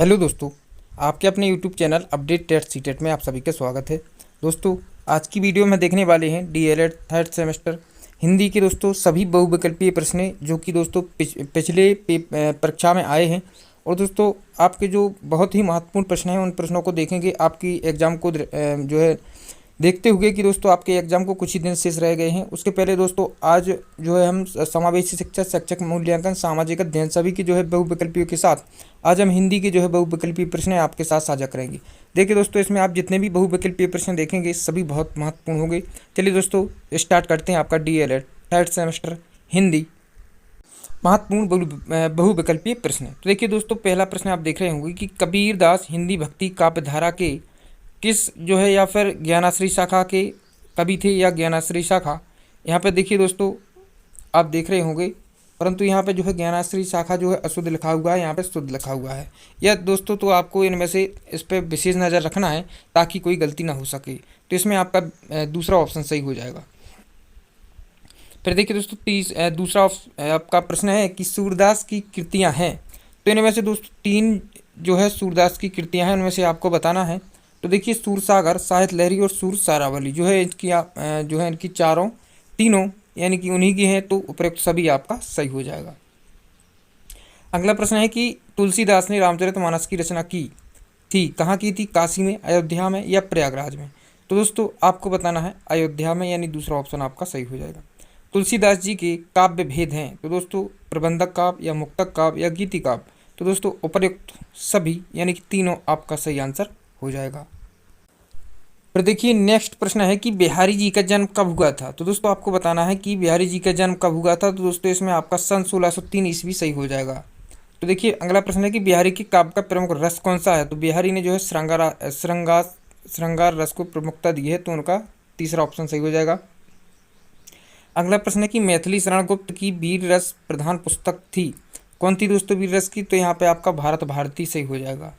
Hello दोस्तों, आपके अपने YouTube channel update TET CTET में आप सभी का स्वागत है। दोस्तों, आज की वीडियो में देखने वाले हैं डीएलएड थर्ड सेमेस्टर हिंदी के दोस्तों सभी बहुविकल्पीय प्रश्न जो कि दोस्तों पिछले परीक्षा में आए हैं। और दोस्तों, आपके जो बहुत ही महत्वपूर्ण प्रश्न हैं उन प्रश्नों को देखेंगे आपकी एग्ज़ाम को जो है देखते हुए कि दोस्तों आपके एग्ज़ाम को कुछ ही दिन शेष रह गए हैं। उसके पहले दोस्तों आज जो है हम समावेशी शिक्षा, शिक्षक मूल्यांकन, सामाजिक अध्ययन सभी की जो है बहुविकल्पियों के साथ आज हम हिंदी के जो है बहुविकल्पीय प्रश्न आपके साथ साझा करेंगे। देखिए दोस्तों, इसमें आप जितने भी बहुविकल्पीय प्रश्न देखेंगे सभी बहुत महत्वपूर्ण होंगे। चलिए दोस्तों, स्टार्ट करते हैं आपका डीएलएड थर्ड सेमेस्टर हिंदी महत्वपूर्ण बहुविकल्पीय प्रश्न। तो देखिए दोस्तों, पहला प्रश्न आप देख रहे होंगे कि कबीरदास हिंदी भक्ति काव्यधारा के किस जो है या फिर ज्ञानाश्री शाखा के कवि थे या ज्ञानाश्री शाखा। यहाँ पे देखिए दोस्तों, आप देख रहे होंगे, परंतु यहाँ पे जो है ज्ञानाश्री शाखा जो है अशुद्ध लिखा हुआ है, यहाँ पे शुद्ध लिखा हुआ है। या दोस्तों, तो आपको इनमें से इस पर विशेष नज़र रखना है ताकि कोई गलती ना हो सके। तो इसमें आपका दूसरा ऑप्शन सही हो जाएगा। फिर देखिए दोस्तों, दूसरा आपका प्रश्न है कि सूरदास की कृतियाँ हैं। तो इनमें से दोस्तों तीन जो है सूरदास की कृतियाँ हैं, उनमें से आपको बताना है। तो देखिए, सूरसागर, साहित्य लहरी और सूर सारावली जो है जो है इनकी तीनों यानी कि उन्हीं की हैं, तो उपरोक्त सभी आपका सही हो जाएगा। अगला प्रश्न है कि तुलसीदास ने रामचरितमानस की रचना की थी, कहाँ की थी? काशी में, अयोध्या में या प्रयागराज में? तो दोस्तों आपको बताना है अयोध्या में, यानी दूसरा ऑप्शन आपका सही हो जाएगा। तुलसीदास जी के काव्य भेद हैं, तो दोस्तों प्रबंधक काव्य या मुक्तक काव्य या गीति काव्य। तो दोस्तों उपरोक्त सभी यानी कि तीनों आपका सही आंसर हो जाएगा। फिर देखिए, नेक्स्ट प्रश्न है कि बिहारी जी का जन्म कब हुआ था। तो दोस्तों आपको बताना है कि बिहारी जी का जन्म कब हुआ था। तो दोस्तों इसमें आपका सन 1603 ईस्वी सही हो जाएगा। तो देखिए, अगला प्रश्न है कि बिहारी की काव्य का प्रमुख रस कौन सा है। तो बिहारी ने जो है श्रृंगार रस को प्रमुखता दी है, तो उनका तीसरा ऑप्शन सही हो जाएगा। अगला प्रश्न है कि मैथिली शरण गुप्त की वीर रस प्रधान पुस्तक थी, कौन थी दोस्तों वीर रस की? तो यहाँ पे आपका भारत भारती सही हो जाएगा।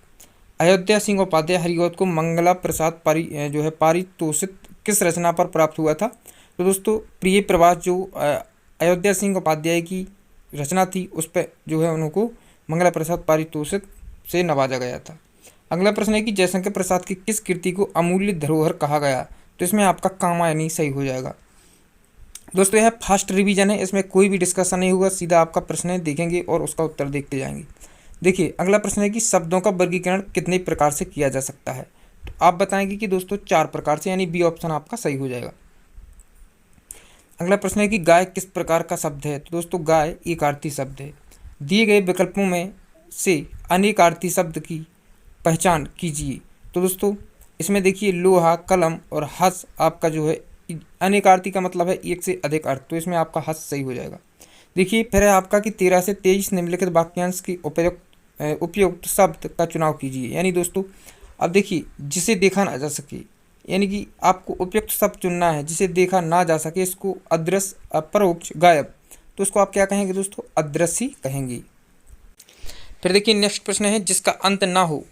अयोध्या सिंह उपाध्याय हरिऔध को मंगला प्रसाद पारितोषित किस रचना पर प्राप्त हुआ था? तो दोस्तों प्रिय प्रवास जो अयोध्या सिंह उपाध्याय की रचना थी, उस पर जो है उनको मंगला प्रसाद पारितोषित से नवाजा गया था। अगला प्रश्न है कि जयशंकर प्रसाद की किस कृति को अमूल्य धरोहर कहा गया? तो इसमें आपका कामायनी सही हो जाएगा। दोस्तों यह फास्ट रिवीजन है, इसमें कोई भी डिस्कशन नहीं होगा, सीधा आपका प्रश्न देखेंगे और उसका उत्तर देखते जाएंगे। देखिए, अगला प्रश्न है कि शब्दों का वर्गीकरण कितने प्रकार से किया जा सकता है। तो आप बताएंगे कि दोस्तों 4 प्रकार से, यानी बी ऑप्शन आपका सही हो जाएगा। अगला प्रश्न है कि गाय किस प्रकार का शब्द है। तो दोस्तों गाय एक आरती शब्द है। दिए गए विकल्पों में से अनेक आरती शब्द की पहचान कीजिए। तो दोस्तों इसमें देखिए, लोहा, कलम और हस आपका जो है अनेक आरती का मतलब है एक से अधिक अर्थ, तो इसमें आपका हस सही हो जाएगा। देखिए, फिर है आपका कि 13 से 23 निम्नलिखित वाक्यांश की उपयुक्त शब्द का चुनाव कीजिए। यानी दोस्तों अब देखिए, जिसे देखा ना जा सके, यानी कि आपको उपयुक्त शब्द चुनना है। जिसे देखा ना जा सके, इसको अदृश्य, अपरोक्ष, गायब, तो उसको आप क्या कहेंगे दोस्तों? अदृश्य कहेंगे। फिर देखिए, नेक्स्ट प्रश्न है जिसका अंत ना हो,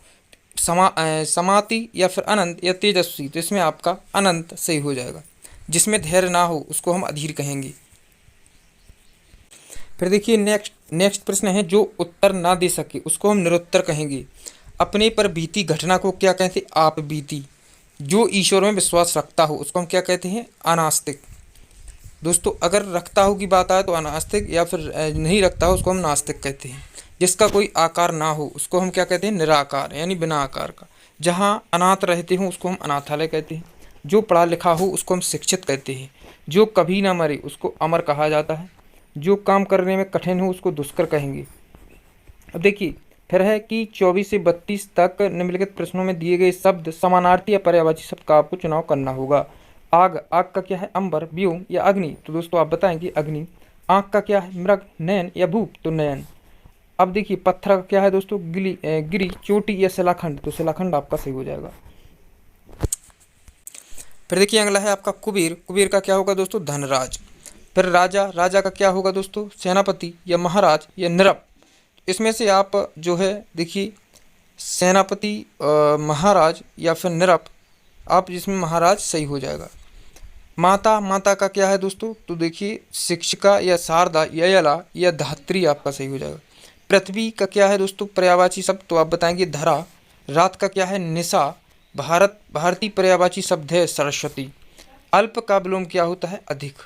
समाति या फिर अनंत या तेजस्वी। तो इसमें आपका अनंत सही हो जाएगा। जिसमें धैर्य ना हो उसको हम अधीर कहेंगे। फिर देखिए, नेक्स्ट प्रश्न है जो उत्तर ना दे सके उसको हम निरुत्तर कहेंगे। अपने पर बीती घटना को क्या कहते हैं? आप बीती। जो ईश्वर में विश्वास रखता हो उसको हम क्या कहते हैं? अनास्तिक। दोस्तों अगर रखता हो की बात आए तो अनास्तिक, या फिर नहीं रखता हो उसको हम नास्तिक कहते हैं। जिसका कोई आकार ना हो उसको हम क्या कहते हैं? निराकार, यानी बिना आकार का। जहाँ अनाथ रहते हों उसको हम अनाथालय कहते हैं। जो पढ़ा लिखा हो उसको हम शिक्षित कहते हैं। जो कभी ना मरे उसको अमर कहा जाता है। जो काम करने में कठिन हो उसको दुष्कर कहेंगे। अब देखिए, फिर है कि 24 से 32 तक निम्नलिखित प्रश्नों में दिए गए शब्द समानार्थी या पर्यायवाची शब्द का आपको चुनाव करना होगा। आग का क्या है? अंबर, व्योम या अग्नि। तो दोस्तों आप बताएंगे अग्नि। आँख का क्या है? मृग, नयन या भूप? तो नयन। अब देखिए, पत्थर का क्या है दोस्तों? गिरी, चोटी या शिलाखंड? तो शिलाखंड आपका सही हो जाएगा। फिर देखिए, अगला है आपका कुबेर का क्या होगा दोस्तों? धनराज। फिर राजा का क्या होगा दोस्तों? सेनापति या महाराज या नृप? इसमें से आप जो है देखिए, सेनापति, महाराज या फिर नृप, आप जिसमें महाराज सही हो जाएगा। माता का क्या है दोस्तों? तो देखिए, शिक्षिका या शारदा या यला या धात्री आपका सही हो जाएगा। पृथ्वी का क्या है दोस्तों पर्यायवाची शब्द, तो आप बताएंगे धरा। रात का क्या है निशा। भारत भारतीय पर्यायवाची शब्द है सरस्वती। अल्प का विलोम क्या होता है अधिक।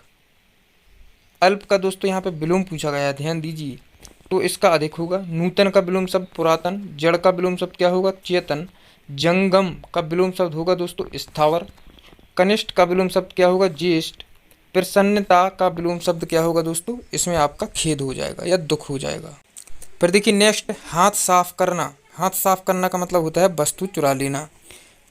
अल्प का दोस्तों यहाँ पे विलोम पूछा गया है, ध्यान दीजिए, तो इसका अधिक होगा। नूतन का विलोम शब्द पुरातन। जड़ का विलोम शब्द क्या होगा चेतन। जंगम का विलोम शब्द होगा दोस्तों स्थावर। कनिष्ठ का विलोम शब्द क्या होगा ज्येष्ठ। प्रसन्नता का विलोम शब्द क्या होगा दोस्तों, इसमें आपका खेद हो जाएगा या दुख हो जाएगा। फिर देखिए नेक्स्ट, हाथ साफ करना। हाथ साफ करना का मतलब होता है वस्तु चुरा लेना।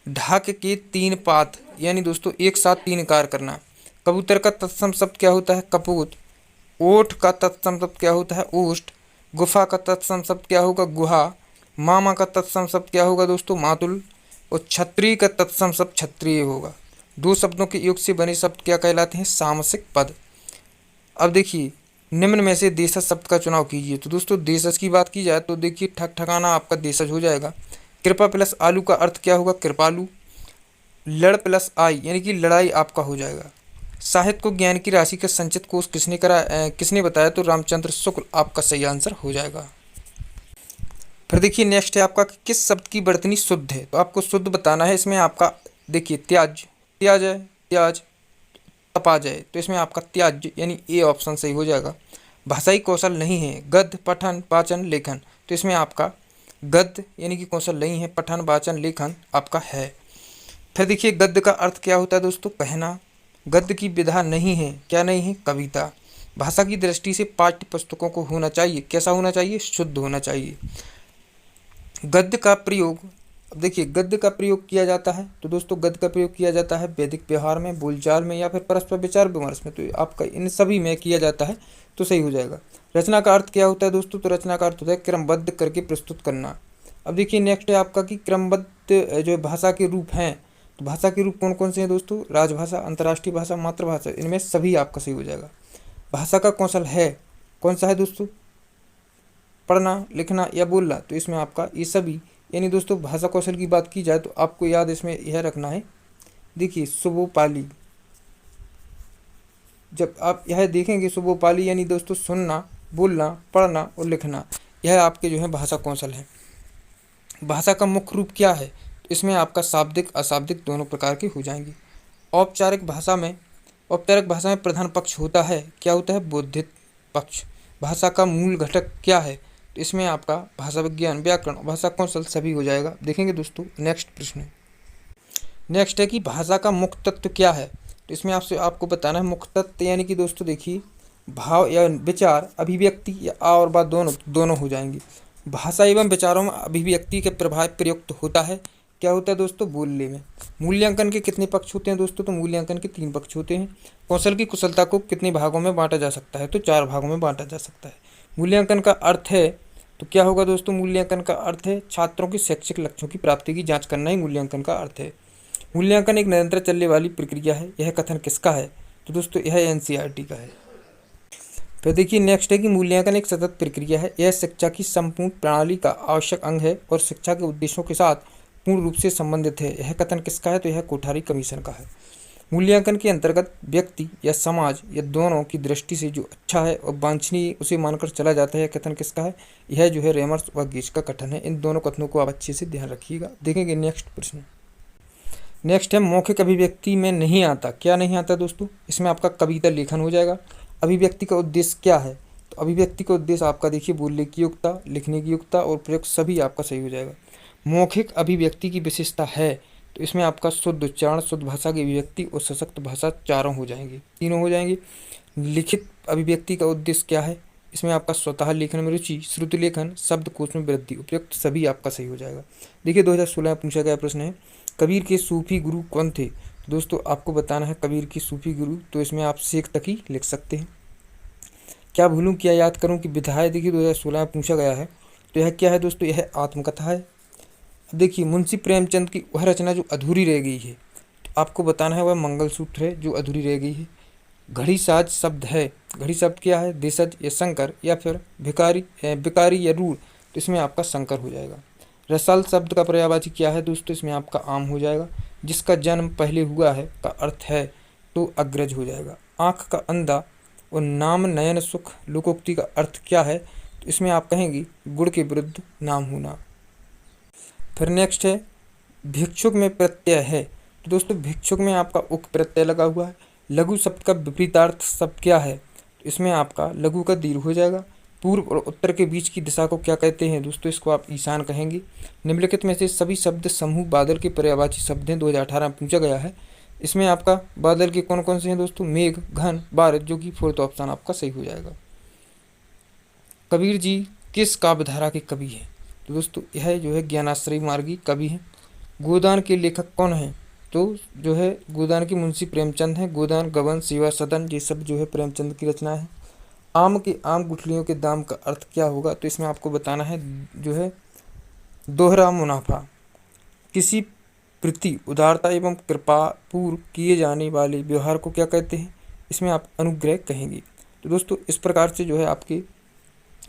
ढाक के तीन पात यानी दोस्तों एक साथ तीन कार्य करना। कबूतर का तत्सम शब्द क्या होता है कपूत। ओठ का तत्सम शब्द क्या होता है ओष्ठ। गुफा का तत्सम शब्द क्या होगा गुहा। मामा का तत्सम शब्द क्या होगा दोस्तों मातुल। और छत्री का तत्सम शब्द क्षत्रिय होगा। दो शब्दों के योग से बने शब्द क्या कहलाते हैं सामसिक पद। अब देखिए निम्न में से देशज शब्द का चुनाव कीजिए। तो दोस्तों देशज की बात की जाए तो देखिए ठक ठकाना आपका देशज हो जाएगा। कृपा प्लस आलू का अर्थ क्या होगा कृपालु। लड़ प्लस आई यानी कि लड़ाई आपका हो जाएगा। साहित्य को ज्ञान की राशि का संचित कोष किसने बताया, तो रामचंद्र शुक्ल आपका सही आंसर हो जाएगा। फिर देखिए नेक्स्ट है आपका किस शब्द की वर्तनी शुद्ध है, तो आपको शुद्ध बताना है। इसमें आपका देखिए त्याज त्याज है त्याज तपा जाए, तो इसमें आपका त्याज यानी ए ऑप्शन सही हो जाएगा। भाषाई कौशल नहीं है गद्य पठन वाचन लेखन, तो इसमें आपका गद्य यानी कि कौशल नहीं है, पठन वाचन लेखन आपका है। फिर देखिए गद्य का अर्थ क्या होता है दोस्तों कहना। गद्य की विधा नहीं है क्या नहीं है कविता। भाषा की दृष्टि से पाठ्य पुस्तकों को होना चाहिए कैसा होना चाहिए शुद्ध होना चाहिए। गद्य का प्रयोग, अब देखिए गद्य का प्रयोग किया जाता है, तो दोस्तों गद्य का प्रयोग किया जाता है वैदिक व्यवहार में बोलचाल में या फिर परस्पर विचार विमर्श में, तो आपका इन सभी में किया जाता है, तो सही हो जाएगा। रचना का अर्थ क्या होता है दोस्तों, तो रचना का अर्थ होता है क्रमबद्ध करके प्रस्तुत करना। अब देखिए नेक्स्ट है आपका कि क्रमबद्ध जो भाषा के रूप हैं, तो भाषा के रूप कौन कौन से हैं दोस्तों राजभाषा अंतर्राष्ट्रीय भाषा मातृभाषा, इनमें सभी आपका सही हो जाएगा। भाषा का कौशल है कौन सा है दोस्तों पढ़ना लिखना या बोलना, तो इसमें आपका ये सभी यानी दोस्तों भाषा कौशल की बात की जाए तो आपको याद इसमें यह रखना है। देखिए सुबोपाली, जब आप यह देखेंगे सुबोपाली यानी दोस्तों सुनना बोलना पढ़ना और लिखना, यह आपके जो है भाषा कौशल है। भाषा का मुख्य रूप क्या है, तो इसमें आपका शाब्दिक अशाब्दिक दोनों प्रकार के हो जाएंगे। औपचारिक भाषा में प्रधान पक्ष होता है क्या होता है बौद्धिक पक्ष। भाषा का मूल घटक क्या है, तो इसमें आपका भाषा विज्ञान व्याकरण भाषा कौशल सभी हो जाएगा। देखेंगे दोस्तों नेक्स्ट प्रश्न नेक्स्ट है कि भाषा का मुख्य तत्व क्या है, तो इसमें आपको बताना है मुख्य तत्व यानी कि दोस्तों देखिए भाव या विचार अभिव्यक्ति या आ और बा दोनों हो जाएंगे। भाषा एवं विचारों में अभिव्यक्ति के प्रभाव प्रयुक्त होता है क्या होता है दोस्तों बोलने में। मूल्यांकन के कितने पक्ष होते हैं दोस्तों, तो मूल्यांकन के 3 पक्ष होते हैं। कौशल की कुशलता को कितने भागों में बांटा जा सकता है, तो 4 भागों में बांटा जा सकता है। मूल्यांकन का अर्थ है तो क्या होगा दोस्तों मूल्यांकन का अर्थ है छात्रों के शैक्षिक लक्ष्यों की प्राप्ति की जांच करना ही मूल्यांकन का अर्थ है। मूल्यांकन एक निरंतर चलने वाली प्रक्रिया है। यह कथन किसका है, तो दोस्तों यह एनसीईआरटी का है। फिर देखिए नेक्स्ट है कि मूल्यांकन एक सतत प्रक्रिया है। यह शिक्षा की संपूर्ण प्रणाली का आवश्यक अंग है और शिक्षा के उद्देश्यों के साथ पूर्ण रूप से संबंधित है। यह कथन किसका है, तो यह कोठारी कमीशन का है। मूल्यांकन के अंतर्गत व्यक्ति या समाज या दोनों की दृष्टि से जो अच्छा है और वांछनीय उसे मानकर चला जाता है, यह कथन किसका है, यह जो है रेमर्स व गेज का कथन है। इन दोनों कथनों को आप अच्छे से ध्यान रखिएगा। देखेंगे नेक्स्ट प्रश्न नेक्स्ट है मौखिक अभिव्यक्ति में नहीं आता क्या नहीं आता दोस्तों, इसमें आपका कविता लेखन हो जाएगा। अभिव्यक्ति का उद्देश्य क्या है, तो अभिव्यक्ति का उद्देश्य आपका देखिए बोलने की योग्यता लिखने की योग्यता और प्रयोग सभी आपका सही हो जाएगा। मौखिक अभिव्यक्ति की विशेषता है, तो इसमें आपका शुद्ध उच्चारण शुद्ध भाषा की अभिव्यक्ति और सशक्त भाषा तीनों हो जाएंगे। लिखित अभिव्यक्ति का उद्देश्य क्या है, इसमें आपका स्वतः लेखन में रुचि श्रुति लेखन शब्दकोश में वृद्धि उपयुक्त सभी आपका सही हो जाएगा। देखिए 2016 में पूछा गया प्रश्न है कबीर के सूफी गुरु कौन थे, तो दोस्तों आपको बताना है कबीर के सूफी गुरु, तो इसमें आप शेख तकी लिख सकते हैं। क्या भूलूं क्या याद करूं कि विधायक देखिए 2016 में पूछा गया है, तो यह क्या है दोस्तों, यह आत्मकथा है। अब देखिए मुंशी प्रेमचंद की वह रचना जो अधूरी रह गई है, तो आपको बताना है वह मंगलसूत्र है जो अधूरी रह गई है। घड़ी साज शब्द है, घड़ी शब्द क्या है देशज या शंकर या फिर भिकारी या रूढ़, तो इसमें आपका शंकर हो जाएगा। रसाल शब्द का पर्यायवाची क्या है दोस्तों, इसमें आपका आम हो जाएगा। जिसका जन्म पहले हुआ है का अर्थ है तो अग्रज हो जाएगा। आँख का अंधा और नाम नयन सुख लोकोक्ति का अर्थ क्या है, तो इसमें आप कहेंगी गुण के विरुद्ध नाम होना। फिर नेक्स्ट है भिक्षुक में प्रत्यय है। तो दोस्तों भिक्षुक में आपका उक प्रत्यय लगा हुआ है। लघु शब्द का विपरीतार्थ शब्द क्या है? तो इसमें आपका लघु का दीर्घ हो जाएगा। पूर्व और उत्तर के बीच की दिशा को क्या कहते हैं? दोस्तों इसको आप ईशान कहेंगे। निम्नलिखित में से सभी शब्द समूह बादल के पर्यायवाची शब्द हैं, 2018 में पूछा गया है। इसमें आपका बादल के कौन कौन से हैं दोस्तों? मेघ, घन, बारिश, जो कि फोर्थ ऑप्शन आपका सही हो जाएगा। कबीर जी किस काव्यधारा के कवि हैं? तो दोस्तों यह जो है ज्ञानाश्रयी मार्गी कवि हैं। गोदान के लेखक कौन हैं? तो जो है गोदान के मुंशी प्रेमचंद हैं। गोदान, गबन, सेवा सदन ये सब जो है प्रेमचंद की रचना है। आम के आम गुठलियों के दाम का अर्थ क्या होगा? तो इसमें आपको बताना है जो है दोहरा मुनाफा। किसी प्रति उदारता एवं कृपापूर्व किए जाने वाले व्यवहार को क्या कहते हैं? इसमें आप अनुग्रह कहेंगे। तो दोस्तों इस प्रकार से जो है आपके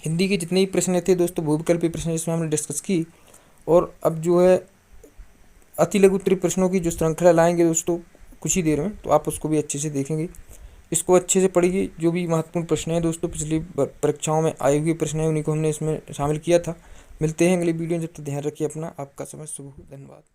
हिंदी के जितने भी प्रश्न थे दोस्तों, भूविकल्पीय प्रश्न इसमें हमने डिस्कस की। और अब जो है अति लघु उत्तरीय प्रश्नों की जो श्रृंखला लाएंगे दोस्तों कुछ ही देर में, तो आप उसको भी अच्छे से देखेंगे। इसको अच्छे से पढ़िए। जो भी महत्वपूर्ण प्रश्न हैं दोस्तों पिछली परीक्षाओं में आए हुए प्रश्न हैं उन्हीं को हमने इसमें शामिल किया था। मिलते हैं अगली वीडियो में, जब तक ध्यान रखिए अपना। आपका समय शुभ हो। धन्यवाद।